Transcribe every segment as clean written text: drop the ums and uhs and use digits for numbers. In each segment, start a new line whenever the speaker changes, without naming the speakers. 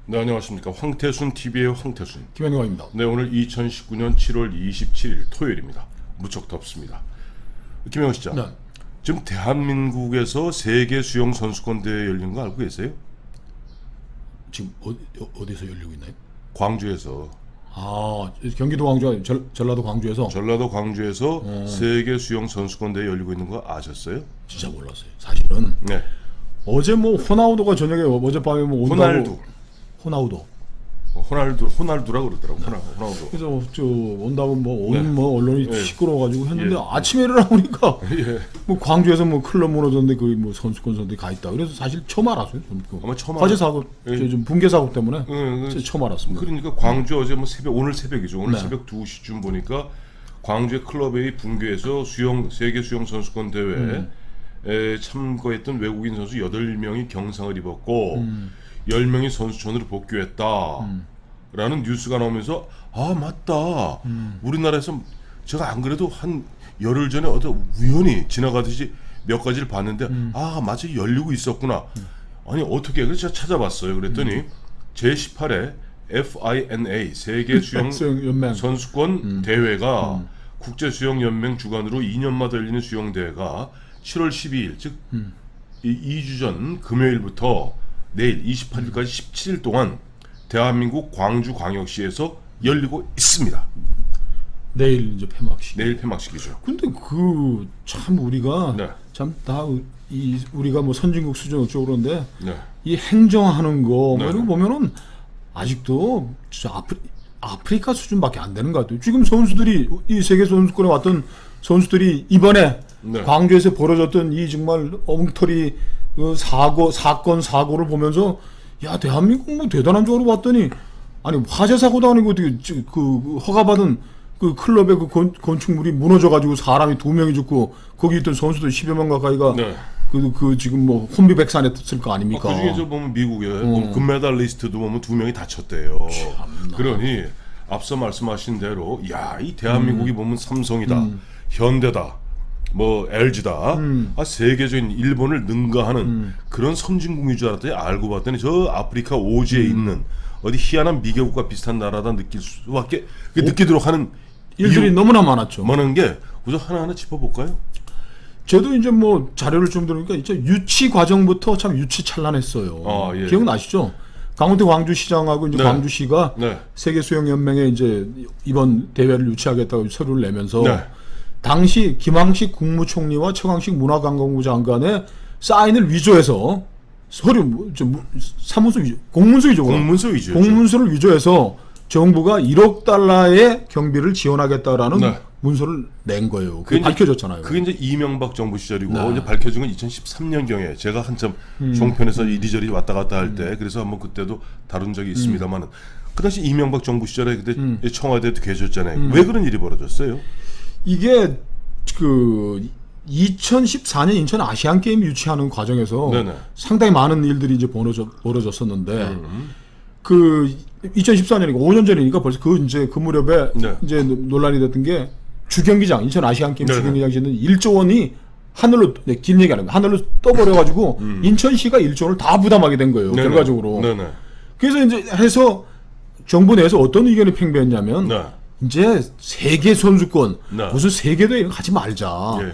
네, 안녕하십니까. 황태순 TV의 황태순.
김현경입니다.
네, 오늘 2019년 7월 27일 토요일입니다. 무척 덥습니다. 김영호 씨죠.
네.
지금 대한민국에서 세계 수영 선수권 대회 열린 거 알고 계세요?
지금 어디서 열리고 있나요?
광주에서.
아, 경기도 광주, 전라도 광주에서.
전라도 광주에서 세계 수영 선수권 대회 열리고 있는 거 아셨어요?
진짜 몰랐어요. 사실은
네.
어제 뭐 호나우도가 저녁에 어젯밤에 뭐 온다고.
호날두.
호나우도.
호날두라 그러더라고. 호날두.
그래서 저 온다고 뭐 온
네.
뭐 언론이
네.
시끄러워가지고 했는데
예.
아침에 일어나보니까
예.
뭐 광주에서 뭐 클럽 무너졌는데 그 뭐 선수권 선수들이 가 있다. 그래서 사실 처음 알았어요.
아마 처음
화재 사고,
예.
좀 붕괴 사고 때문에
응,
진짜 처음 알았습니다.
그러니까 광주 어제 뭐 오늘 새벽이죠. 오늘
네.
새벽 2시쯤 보니까 광주의 클럽에 붕괴해서 세계 수영 선수권 대회에 참가했던 외국인 선수 8명이 경상을 입었고 10명이 선수촌으로 복귀했다. 라는 뉴스가 나오면서 아 맞다. 우리나라에서 제가 안 그래도 한 열흘 전에 어떤 우연히 지나가듯이 몇 가지를 봤는데 아 맞아 열리고 있었구나. 아니 어떻게 그래서 제가 찾아봤어요. 그랬더니 제18회 FINA 세계 수영
수영연맹.
선수권 대회가 국제수영연맹 주관으로 2년마다 열리는 수영대회가 7월 12일 즉 2주 전 금요일부터 내일 28일까지 17일 동안 대한민국 광주광역시에서 열리고 있습니다.
내일 이제 폐막식.
내일 폐막식이죠.
근데 그 참 우리가
네.
참 다 우리가 뭐 선진국 수준 어쩌고 그러는데
네.
이 행정하는 거 뭐
네.
이런 거 보면은 아직도 진짜 아프리카 수준밖에 안 되는 것 같아요. 지금 선수들이 이 세계 선수권에 왔던 선수들이 이번에
네.
광주에서 벌어졌던 이 정말 엉터리 사고를 보면서 야 대한민국 뭐 대단한 쪽으로 봤더니 아니 화재 사고도 아니고 어떻게 그 허가받은 그 클럽의 그 건축물이 무너져가지고 사람이 2명이 죽고 거기 있던 선수들 10여 명 가까이가
네.
그 지금 뭐 혼비백산에 떴을 거 아닙니까?
그 중에 저 보면 미국의 보면 금메달리스트도 보면 2명이 다쳤대요. 그러니 앞서 말씀하신 대로 야 이 대한민국이 보면 삼성이다, 현대다, 뭐 LG다, 아 세계적인 일본을 능가하는 그런 선진국인 줄 알았더니 알고 봤더니 저 아프리카 오지에 있는 어디 희한한 미개국과 비슷한 나라다 느낄 수밖에 느끼도록 하는
일들이
이유
너무나 많았죠.
많은 게 우선 하나하나 짚어볼까요?
저도 이제 뭐 자료를 좀 들으니까 이제 유치 과정부터 참 유치찬란했어요.
아, 예.
기억나시죠? 강원도 광주시장하고 이제
네.
광주시가
네.
세계 수영연맹에 이제 이번 대회를 유치하겠다고 서류를 내면서
네.
당시 김항식 국무총리와 최광식 문화관광부 장관의 사인을 위조해서 서류 사무소 위조, 공문서 위조,
공문서 위조죠.
공문서를 위조해서 정부가 1억 달러의 경비를 지원하겠다라는
네.
문서를 낸 거예요.
그게
그게 밝혀졌잖아요.
그게 이제 이명박 정부 시절이고
네.
이제 밝혀진 건 2013년경에 제가 한참 종편에서 이리저리 왔다 갔다 할 때 그래서 한번 그때도 다룬 적이 있습니다만은 그 당시 이명박 정부 시절에 그때 청와대에도 계셨잖아요. 왜 그런 일이 벌어졌어요?
이게 그 2014년 인천 아시안 게임 유치하는 과정에서
네네.
상당히 많은 일들이 이제 벌어졌었는데 그 2014년이니까 5년 전이니까 벌써 그 무렵에
네.
이제 논란이 됐던 게 주경기장 인천 아시안 게임
네네.
주경기장 짓는 1조 원이 하늘로 긴 얘기 안 합니다. 하늘로 떠버려가지고 인천시가 1조 원을 다 부담하게 된 거예요.
네네.
결과적으로.
네네.
그래서 이제 해서 정부 내에서 어떤 의견이 팽배했냐면
네.
이제 세계 선수권
네.
무슨 세계대회 이런 거 하지 말자.
예.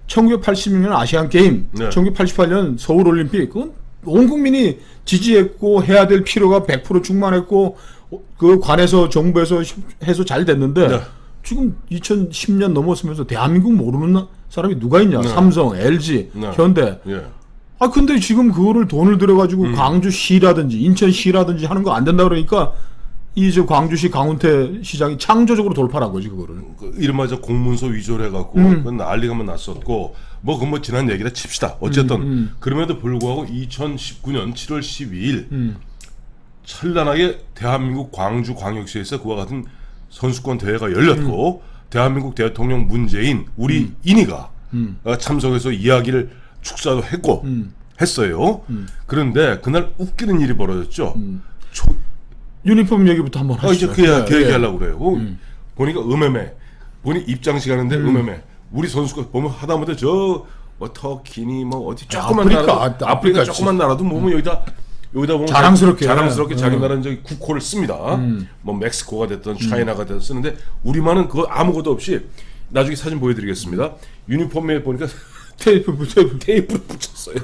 1986년 아시안 게임,
네.
1988년 서울 올림픽 그건 온 국민이 지지했고 해야 될 필요가 100% 충만했고 그 관에서 정부에서 해서 잘 됐는데
네.
지금 2010년 넘었으면서 대한민국 모르는 사람이 누가 있냐?
네.
삼성, LG,
네.
현대.
예.
아 근데 지금 그거를 돈을 들여가지고 광주시라든지 인천시라든지 하는 거 안 된다 그러니까 이 저 광주시 강훈태 시장이 창조적으로 돌파한 거지 그거를.
그 이른바 저 공문서 위조를 해갖고 그건 난리가 났었고 뭐 그건 뭐 지난 얘기라 칩시다. 어쨌든 그럼에도 불구하고 2019년 7월 12일 찬란하게 대한민국 광주광역시에서 그와 같은 선수권 대회가 열렸고 대한민국 대통령 문재인 우리 인이가 참석해서 이야기를 축사도 했고 했어요. 그런데 그날 웃기는 일이 벌어졌죠.
유니폼 얘기부터 한번 하시죠.
이제 그 얘기하려고 그래요. 보니까 음메메 보니 입장식 하는데 음메메 우리 선수가 보면 하다못해 저 뭐 터키니 뭐 어디 조그만
아프리카,
나라 아프리카
아프리카
조그만 나라도 보면 여기다 여기다 보면
자랑스럽게
자기 나라는 저기 국호를 씁니다. 뭐 멕시코가 됐든 차이나가 됐든 쓰는데 우리만은 그거 아무것도 없이 나중에 사진 보여드리겠습니다. 유니폼에 보니까 테이프를 붙였어요.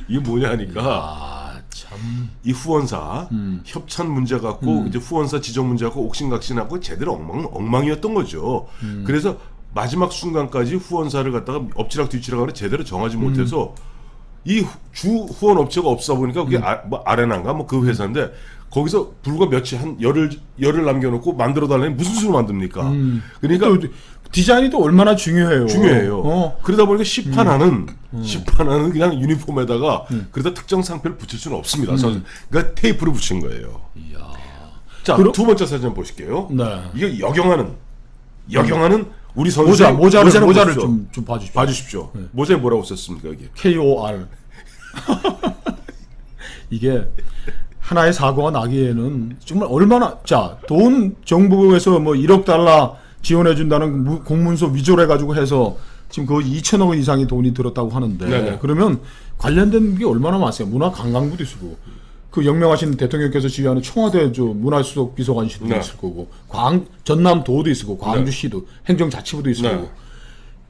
이게 뭐냐 하니까
참.
이 후원사 협찬 문제 갖고 이제 후원사 지정 문제 갖고 옥신각신하고 제대로 엉망이었던 거죠. 그래서 마지막 순간까지 후원사를 갖다가 엎치락 뒤치락하고 제대로 정하지 못해서 이 주 후원 업체가 없어 보니까 그게 뭐 아레나인가 뭐 그 회사인데 거기서 불과 며칠 한 열을 남겨놓고 만들어 달라니 무슨 수로 만듭니까? 그러니까
또 디자인이 또 얼마나 중요해요.
그러다 보니까 시판하는 그냥 유니폼에다가 그러다 특정 상표를 붙일 수는 없습니다. 그러니까 테이프를 붙인 거예요.
이야.
자, 두 번째 사진 한번 보실게요.
네.
이게 역영하는 우리 선수
모자를 좀 봐주십시오.
봐주십시오. 모자에 뭐라고 썼습니까 이게?
KOR. 이게 하나의 사고가 나기에는 정말 얼마나 돈 정부에서 뭐 1억 달러 지원해 준다는 공문서 위조를 해가지고 해서 지금 거의 2천억 원 이상의 돈이 들었다고 하는데
네네.
그러면 관련된 게 얼마나 많아요. 문화관광부도 있고 그 영명하신 대통령께서 지휘하는 청와대 문화수석 비서관실도
네.
있을 거고 전남도도 있을 거고 광주시도 행정자치부도 있을
네.
거고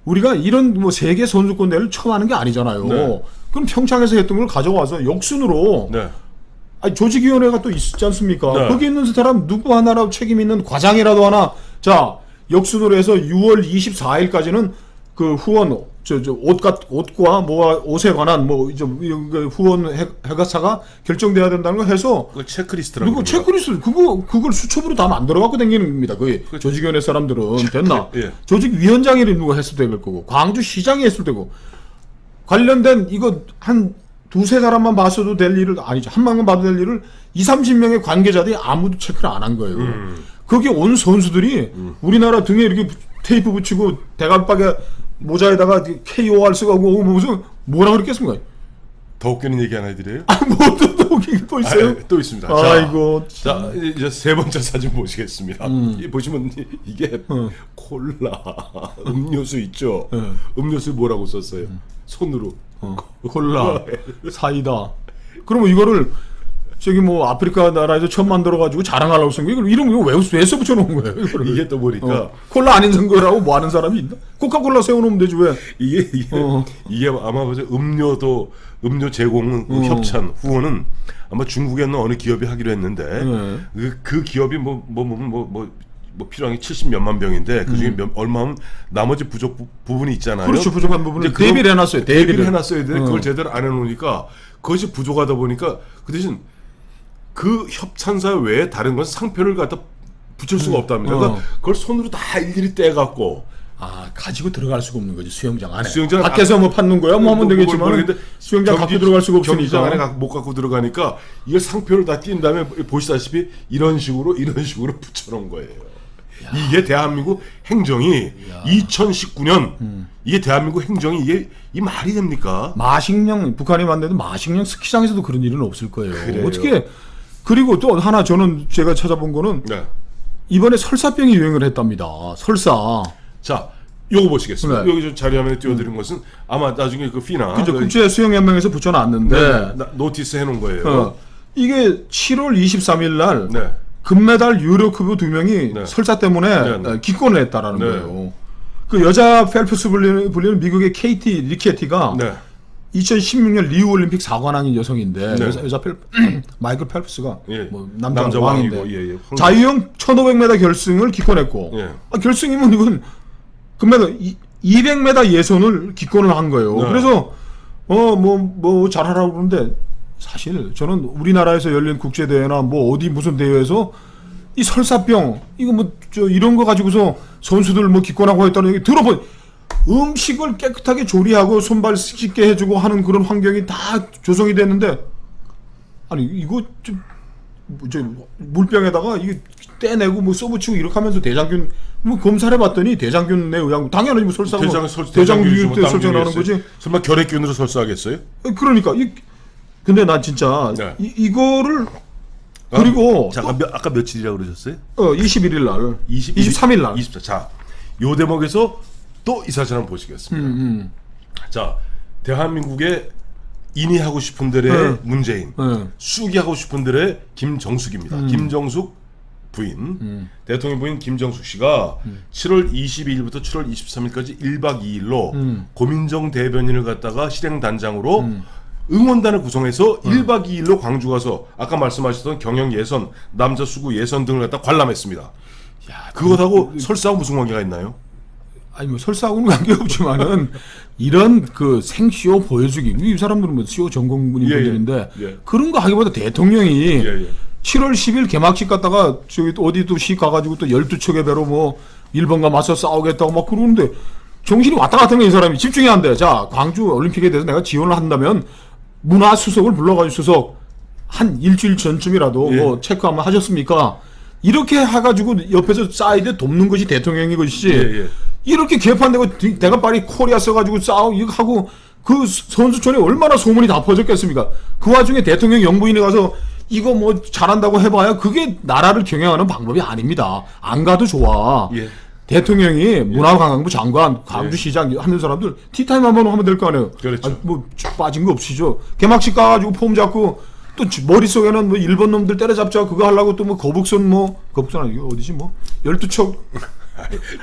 우리가 이런 뭐 세계 선수권 대회를 처음 하는 게 아니잖아요.
네.
그럼 평창에서 했던 걸 가져와서 역순으로
네.
아니, 조직위원회가 또 있지 않습니까?
네.
거기 있는 사람 누구 하나라도 책임 있는 과장이라도 하나 역순으로 해서 6월 24일까지는 그 후원 옷과 옷에 관한 후원 해가사가 결정돼야 된다는 거 해서
그 체크리스트라고.
그리고 체크리스트 그걸 수첩으로 다 만들어 갖고 다니는 겁니다. 그 조직위원회 사람들은 됐나?
예.
조직위원장이 누가 했을 될 거고 광주시장이 했을 때고 관련된 이거 한 두세 사람만 봤어도 될 일을 아니죠. 한 명만 봐도 될 일을 20-30명의 관계자들이 아무도 체크를 안 한 거예요. 거기 온 선수들이 우리나라 등에 이렇게 테이프 붙이고 대가박에 모자에다가 KOR 쓰고 무슨 뭐라 그랬겠습니까?
더 웃기는 얘기 하나 해드려요?
또 있어요?
또 있습니다.
아이고.
자, 이제 세 번째 사진 보시겠습니다. 보시면 이게 콜라, 음료수 있죠? 음료수 뭐라고 썼어요? 손으로.
콜라, 사이다. 그러면 이거를 아프리카 나라에서 처음 만들어가지고 자랑하려고 쓴 거예요. 이름 이거 왜 써붙여놓은 거예요? 이거를.
이게 또 보니까
콜라 아닌 선거라고 뭐 하는 사람이 있나? 코카콜라 세워놓으면 되지 왜?
이게 아마 음료 제공 협찬 후원은 아마 중국에 있는 어느 기업이 하기로 했는데 그 기업이 뭐 필요한 게 70몇만 병인데 그중에 얼마면 나머지 부분이 있잖아요.
그렇죠. 부족한 부분을 대비를 해놨어요.
대비를 해놨어야 돼. 그걸 제대로 안 해놓으니까 그것이 부족하다 보니까 그 대신 그 협찬사 외에 다른 건 상표를 갖다 붙일 수가 없답니다. 그러니까 그걸 손으로 다 일일이 떼갖고
가지고 들어갈 수가 없는 거지 수영장 안에.
수영장
밖에서 뭐 받는 거야? 뭐 하면 되겠지만 수영장 갖고 들어갈 수가 없으니까.
경기장 안에 못 갖고 들어가니까 이걸 상표를 다 띈 다음에 보시다시피 이런 식으로 붙여놓은 거예요. 이게 대한민국 행정이 2019년 이게 대한민국 행정이 이게 이 말이 됩니까?
마식령 북한이 만든 마식령 스키장에서도 그런 일은 없을 거예요.
그래요.
어떻게 그리고 또 하나 제가 찾아본 거는
네.
이번에 설사병이 유행을 했답니다. 설사.
자, 요거 보시겠습니다.
네.
여기 좀 자료화면에 띄워드린 것은 아마 나중에 그 피나
그죠. 국제수영연맹에서 붙여놨는데
노티스 해놓은 거예요.
이게 7월 23일 날
네.
금메달 유로크부 2명이 설사 때문에 기권을 했다라는 거예요. 그 여자 펠프스 불리는 미국의 케이티 리케티가 2016년 리우 올림픽 4관왕인 여성인데 여자 마이클 펠프스가 뭐 남자 왕인데 자유형 1500m 결승을 기권했고 결승이면 이건 금메달 200m 예선을 기권을 한 거예요. 그래서 뭐 잘하라고 그러는데 사실 저는 우리나라에서 열린 국제 대회나 뭐 어디 무슨 대회에서 이 설사병 이거 이런 거 가지고서 선수들 기권하고 했다는 얘기 들어본 음식을 깨끗하게 조리하고 손발 씻게 해주고 하는 그런 환경이 다 조성이 됐는데 아니 이거 물병에다가 이게 떼내고 써붙이고 이렇게 하면서 대장균 검사를 해봤더니 대장균에 의한 당연히 설사가 대장균 때 설사 나오는 거지.
설마 결핵균으로 설사하겠어요?
그러니까 근데 난 진짜 이거를 그리고
아까 며칠이라고 그러셨어요?
21일 날 23일 날
24. 자, 요 대목에서 또 이 사진 한번 보시겠습니다. 자, 대한민국의 인이하고 싶은 들의
네.
문재인,
네.
쑥이 하고 싶은 들의 김정숙입니다. 김정숙 부인, 대통령 부인 김정숙 씨가 7월 22일부터 7월 23일까지 1박 2일로 고민정 대변인을 갖다가 실행단장으로 응원단을 구성해서 1박 2일로 광주 가서 아까 말씀하셨던 경영 예선, 남자 수구 예선 등을 갖다 관람했습니다.
야,
그것하고 설사하고 무슨 관계가 있나요?
아니 뭐 설사하고는 관계없지만은 이런 그 생쇼 보여주기 이 사람들은 뭐 쇼 전공분인
예, 예.
분들인데
예.
그런 거 하기보다 대통령이
예, 예.
7월 10일 개막식 갔다가 저기 또 어디 또 시 가가지고 또 12척의 배로 뭐 일본과 맞서 싸우겠다고 막 그러는데 정신이 왔다 갔다 하는 이 사람이 집중해야 한대. 자, 광주 올림픽에 대해서 내가 지원을 한다면 문화수석을 불러가지고 수석 한 일주일 전쯤이라도
예.
뭐 체크 한번 하셨습니까? 이렇게 해가지고 옆에서 사이드 돕는 것이 대통령인 것이지.
예, 예.
이렇게 개판되고 내가 빨리 코리아 써가지고 싸우 이거 하고 그 선수촌에 얼마나 소문이 다 퍼졌겠습니까? 그 와중에 대통령 영부인이 가서 이거 뭐 잘한다고 해봐야 그게 나라를 경영하는 방법이 아닙니다. 안 가도 좋아.
예.
대통령이 문화관광부 장관, 광주시장 하는 사람들 티타임 한번 하면 될 거 아니에요.
그렇죠.
아니, 뭐 빠진 거 없으시죠. 개막식 가가지고 폼 잡고 또 머릿속에는 뭐 일본 놈들 때려잡자 그거 하려고 또 뭐 거북선 아니고 어디지 뭐 12척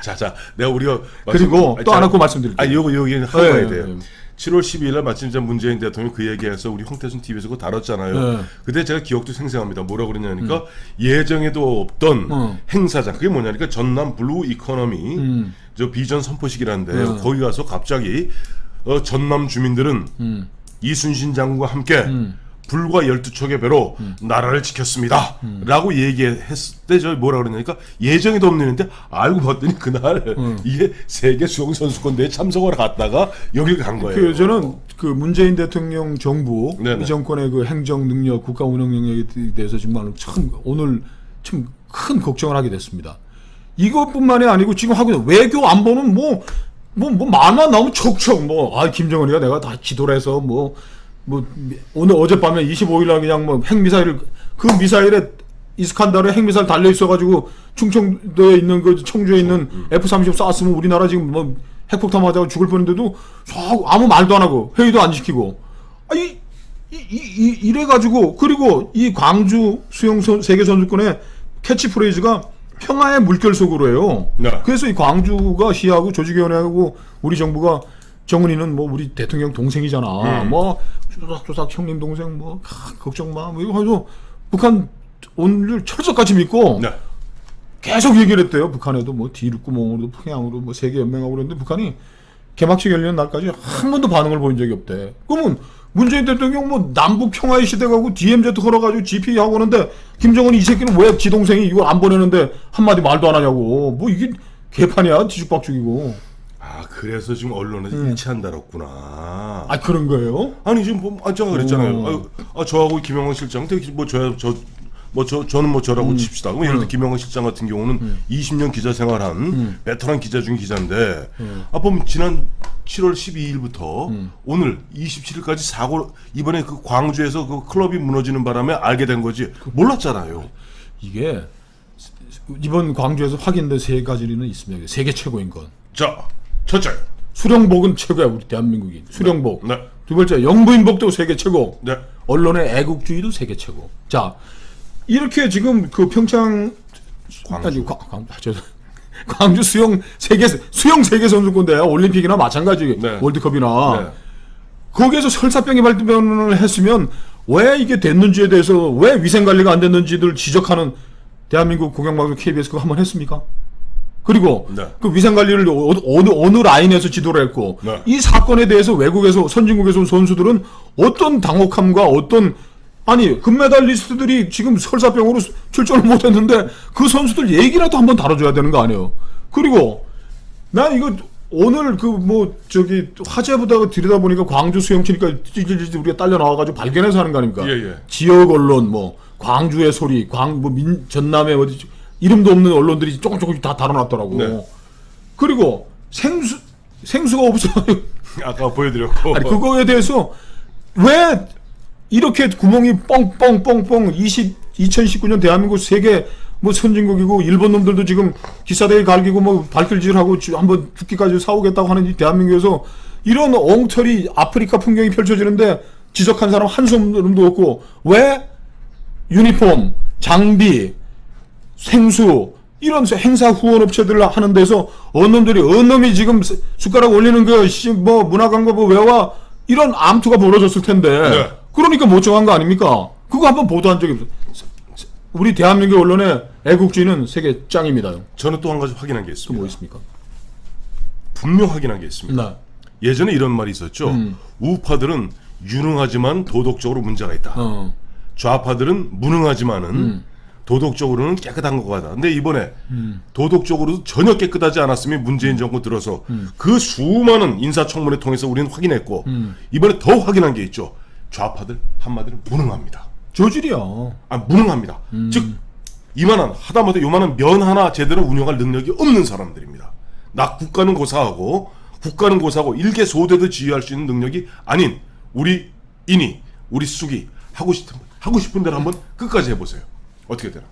자, 내가 우리가
그리고 또 하나 꼭 말씀드릴게요.
여기는 하고 가야
네,
돼요.
네.
7월 12일 날 마침 문재인 대통령이 그 얘기해서 우리 홍태순 TV에서 그거 다뤘잖아요.
네.
그때 제가 기억도 생생합니다. 뭐라 그러냐니까 예정에도 없던 행사장 그게 뭐냐니까 전남 블루 이코노미 저 비전 선포식이라는데 거기 가서 갑자기 전남 주민들은 이순신 장군과 함께 불과 12척의 배로 나라를 지켰습니다. 라고 얘기했을 때 저 뭐라 그러냐니까 예정에도 없는 일인데 알고 봤더니 그날 이게 세계 수영 선수권대회에 참석을 갔다가 여길 간 거예요.
그 저는 그 문재인 대통령 정부
네네.
이 정권의 그 행정 능력, 국가 운영 능력에 대해서 정말 참 오늘 참 큰 걱정을 하게 됐습니다. 이것뿐만이 아니고 지금 하고 있는 외교 안보는 뭐 말만 나오면 척척 김정은이가 내가 다 지도를 해서 오늘 어젯밤에 25일날 그냥 뭐 핵미사일을 그 미사일에 이스칸다르 핵미사일 달려 있어가지고 충청도에 있는 그 청주에 있는 F-35 쐈으면 우리나라 지금 뭐 핵폭탄 맞아서 죽을 뻔했는데도 아무 말도 안 하고 회의도 안 시키고 이래가지고 그리고 이 광주 수영 세계 선수권의 캐치프레이즈가 평화의 물결 속으로예요.
네.
그래서 이 광주가 시하고 조직위원회하고 우리 정부가 정은이는 뭐 우리 대통령 동생이잖아. 뭐 조삭조삭 형님 동생 걱정 마. 뭐 이거 해서 북한 오늘 철석같이 믿고
네.
계속 얘기를 했대요. 북한에도 뭐 뒷구멍으로 평양으로 뭐 세계 연맹하고 그랬는데 북한이 개막식 열리는 날까지 한 번도 반응을 보인 적이 없대. 그러면 문재인 대통령 뭐 남북 평화의 시대 가고 DMZ 걸어가지고 GP 하고 오는데 김정은이 이 새끼는 왜 지 동생이 이걸 안 보내는데 한마디 말도 안 하냐고. 뭐 이게 개판이야 뒤죽박죽이고.
아 그래서 지금 언론에서 일치 안 다뤘구나.
아 그런 거예요?
아니 지금 제가 그랬잖아요. 저하고 김영원 실장 되게 저는 뭐 저라고 칩시다. 그럼 예를 들어 김영원 실장 같은 경우는 20년 기자 생활한 베테랑 기자 중에 기자인데 보면 지난 7월 12일부터 오늘 27일까지 사고 이번에 그 광주에서 그 클럽이 무너지는 바람에 알게 된 거지 몰랐잖아요.
이게 이번 광주에서 확인된 세 가지는 있습니다. 세계 최고인 건.
자, 첫째.
수령복은 최고야 우리 대한민국이. 수령복.
네.
두 번째 영부인복도 세계 최고.
네.
언론의 애국주의도 세계 최고. 자 이렇게 지금 그 평창 광주 수영 세계 선수권대회 올림픽이나 마찬가지
네.
월드컵이나
네.
거기에서 설사병이 발병을 했으면 왜 이게 됐는지에 대해서 왜 위생 관리가 안 됐는지를 지적하는 대한민국 공영방송 KBS 그거 한번 했습니까? 그리고
네.
그 위생 관리를 어느 라인에서 지도를 했고
네.
이 사건에 대해서 외국에서 선진국에서 온 선수들은 어떤 당혹함과 어떤 금메달리스트들이 지금 설사병으로 출전을 못했는데 그 선수들 얘기라도 한번 다뤄줘야 되는 거 아니에요. 그리고 난 이거 오늘 화제보다 들여다보니까 광주 수영치니까 찌질찌질 우리가 딸려 나와가지고 발견해서 하는 거 아닙니까?
예.
지역 언론 광주의 소리 전남의 어디 이름도 없는 언론들이 조금씩 다 다뤄놨더라고.
네.
그리고 생수가 없어요.
아까 보여드렸고.
아니 그거에 대해서 왜 이렇게 구멍이 뻥뻥뻥뻥 2019년 대한민국 세계 선진국이고 일본 놈들도 지금 기사대에 갈기고 발길질하고 한번 죽기까지 싸우겠다고 하는 이 대한민국에서 이런 엉터리 아프리카 풍경이 펼쳐지는데 지적한 사람 한숨도 없고 왜 유니폼, 장비, 생수 이런 행사 후원 업체들 하는 데서 언놈이 지금 숟가락 올리는 뭐 문화관광부 외화 이런 암투가 벌어졌을 텐데
네.
그러니까 못 정한 거 아닙니까? 그거 한번 보도한 적이 없어요. 우리 대한민국 언론의 애국주의는 세계 짱입니다.
저는 또 한 가지 확인한 게
또
있습니다.
뭐 있습니까?
분명 확인한 게 있습니다.
네.
예전에 이런 말이 있었죠. 우파들은 유능하지만 도덕적으로 문제가 있다. 좌파들은 무능하지만은 도덕적으로는 깨끗한 것 같다. 근데 이번에 도덕적으로도 전혀 깨끗하지 않았으면 문재인 정부 들어서 그 수많은 인사청문회 통해서 우리는 확인했고 이번에 더 확인한 게 있죠. 좌파들 한마디로 무능합니다.
저질이야.
무능합니다. 즉 이만한 하다못해 요만한 면 하나 제대로 운영할 능력이 없는 사람들입니다. 국가는 고사하고 일개 소대도 지휘할 수 있는 능력이 아닌 우리 쑥이 하고 싶은 대로 한번 끝까지 해보세요. 어떻게 되나?